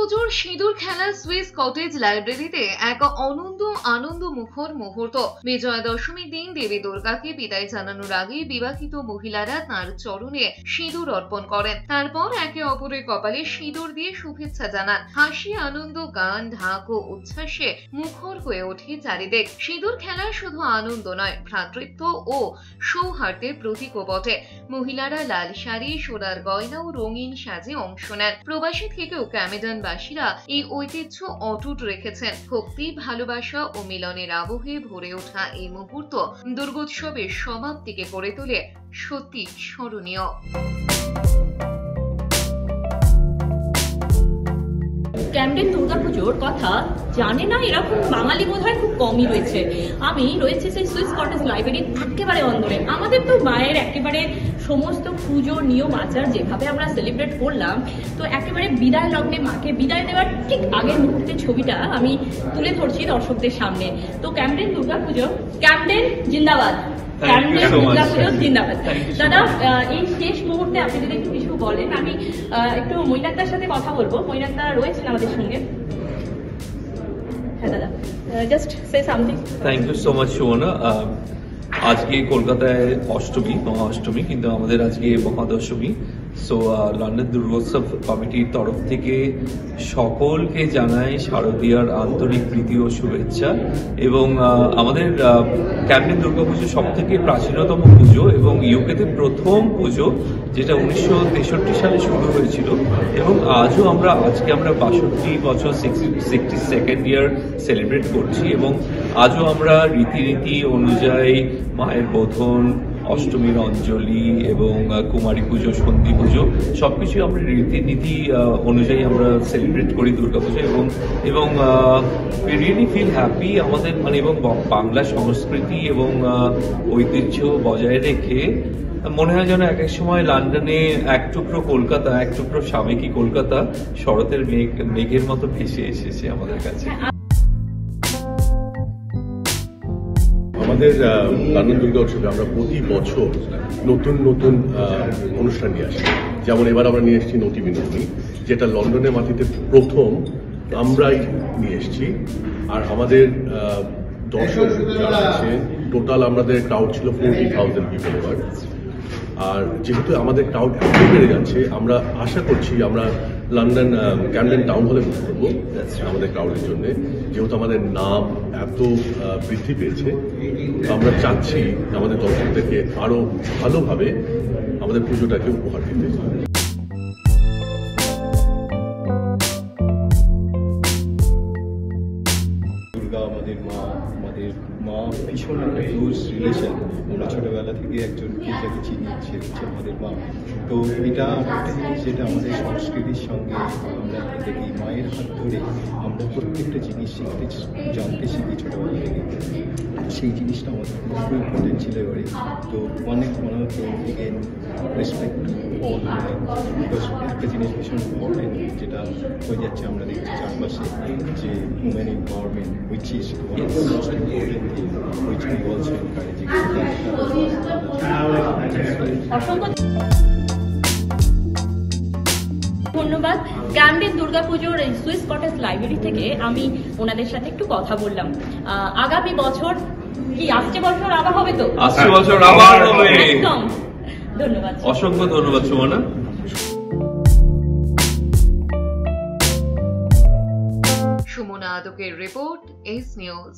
দুর্গাপুজোর সিঁদুর খেলা সুইস কটেজ লাইব্রেরিতে এক আনন্দ মুখর মুহূর্ত। বিজয়া দশমীর দিন দেবী দুর্গাকে বিদায় জানানোর আগে বিবাহিত মহিলারা তাঁর চরণে সিঁদুর অর্পণ করেন। তারপর একে অপরের কপালে সিঁদুর দিয়ে শুভেচ্ছা জানান। হাসি, আনন্দ, গান, ঢাক ও উচ্ছ্বাসে মুখর হয়ে ওঠে চারিদিক। সিঁদুর খেলা শুধু আনন্দ নয়, ভ্রাতৃত্ব ও সৌহার্দ্যের প্রতীকও বটে। মহিলারা লাল শাড়ি, সোনার গয়না ও রঙিন সাজে অংশ নেন। প্রবাসী থেকেও ক্যামেডনবাসীরা এই ঐতিহ্য অটুট রেখেছেন। ভক্তি, ভালোবাসা ও মিলনের আবহে ভরে ওঠা এই মুহূর্ত দুর্গোৎসবের সমাপ্তিকে করে তোলে সত্যি স্মরণীয়। ক্যামডেন দুর্গাপুজোর কথা জানে না এরকম বাঙালি বোধহয় খুব কমই রয়েছে। আমি রয়েছে সেই সুইস কটেজ লাইব্রেরির একেবারে অন্দরে। আমাদের তো মায়ের একেবারে সমস্ত পুজোর নিয়ম আচার যেভাবে আমরা সেলিব্রেট করলাম, তো একেবারে বিদায় লগ্নে মাকে বিদায় দেওয়ার ঠিক আগের মুহূর্তের ছবিটা আমি তুলে ধরছি দর্শকদের সামনে। তো ক্যামডেন দুর্গাপুজো, ক্যামডেন জিন্দাবাদ, ক্যামডেন দুর্গাপুজো জিন্দাবাদ। দাদা, এই শেষ মুহূর্তে আপনি যদি একটু কিছু বলেন। আমি একটু মৈনাকদার সাথে কথা বলবো। মৈনাকদা রয়েছেন আমাদের সঙ্গে। হ্যাঁ দাদা, just say something. Thank you so much Sumana. আজকে কলকাতায় অষ্টমী, মহা অষ্টমী, কিন্তু আমাদের আজকে মহাদশমী। সো লন্ডন দুর্গোৎসব কমিটির তরফ থেকে সকলকে জানাই শারদীয়ার আন্তরিক প্রীতি ও শুভেচ্ছা। এবং আমাদের ক্যামডেন দুর্গাপুজো সব থেকে প্রাচীনতম পুজো এবং ইউকেতে প্রথম পুজো, যেটা 1963 সালে শুরু হয়েছিল। এবং আজকে আমরা 62 বছর 62nd ইয়ার সেলিব্রেট করছি। এবং আজও আমরা রীতিনীতি অনুযায়ী মায়ের বোধন, অষ্টমীর অঞ্জলি এবং কুমারী পুজো, সন্ধি পুজো সবকিছু আমরা রীতিনীতি অনুযায়ী আমরা সেলিব্রেট করি দুর্গাপুজো। এবং উই রিয়েলি ফিল হ্যাপি। আমাদের এবং বাংলা সংস্কৃতি এবং ঐতিহ্য বজায় রেখে মনে হয় যেন এক এক সময় লন্ডনে এক টুকরো কলকাতা, এক টুকরো সাবেকি কলকাতা শরতের মেঘের মতো ভেসে এসেছে আমাদের কাছে। আমাদের লন্ডন দুর্গা উৎসবে আমরা প্রতি বছর নতুন অনুষ্ঠান নিয়ে আসি। যেমন এবার আমরা নিয়ে এসেছি নটি বিনোদনী, যেটা লন্ডনের মাটিতে প্রথম আমরাই নিয়ে এসেছি। আর আমাদের দর্শক যারা আছে, টোটাল আমাদের ক্রাউড ছিল 40,000 পিপল এবার। আর যেহেতু আমাদের ক্রাউড এত বেড়ে যাচ্ছে, আমরা আশা করছি আমরা লন্ডন ক্যামডেন টাউন হলে বুক করবো আমাদের ক্রাউডের জন্য। যেহেতু আমাদের নাম এত বৃদ্ধি পেয়েছে, আমরা চাচ্ছি আমাদের দর্শকদেরকে আরো ভালোভাবে আমাদের পুজোটাকে উপহার দিতে। দুর্গা আমাদের মা ভীষণ একটা ক্লোজ রিলেশন। আমরা ছোটবেলা থেকে একজনকে যাকে চিনি, সে হচ্ছে আমাদের মা। তো এটা একটা জিনিস যেটা আমাদের সংস্কৃতির সঙ্গে আমরা দেখি, মায়ের হাত ধরে আমরা প্রত্যেকটা জিনিস জানতে শিখি ছোটবেলা থেকে। সেই জিনিসটা আমাদের খুব ইম্পর্টেন্ট ছিল এবারে। তো অনেক মনে হতো এগেন রেসপেক্ট অল, বিকজ একটা জিনিস ভীষণ ইম্পর্টেন্ট যেটা হয়ে যাচ্ছে আমরা দেখছি চারপাশে, যে women empowerment, which is most important thing, which we also encouraging. ধন্যবাদ। ক্যামডেন দুর্গাপুজোর এই সুইস কটেজ লাইব্রেরি থেকে আমি ওনাদের সাথে একটু কথা বললাম। আগামী বছর কি আসছে বছর আবার হবে? তো আসছে বছর আবার হবে। একদম। ধন্যবাদ, অসংখ্য ধন্যবাদ সুমনা। সুমনা আদকের রিপোর্ট, এস নিউজ।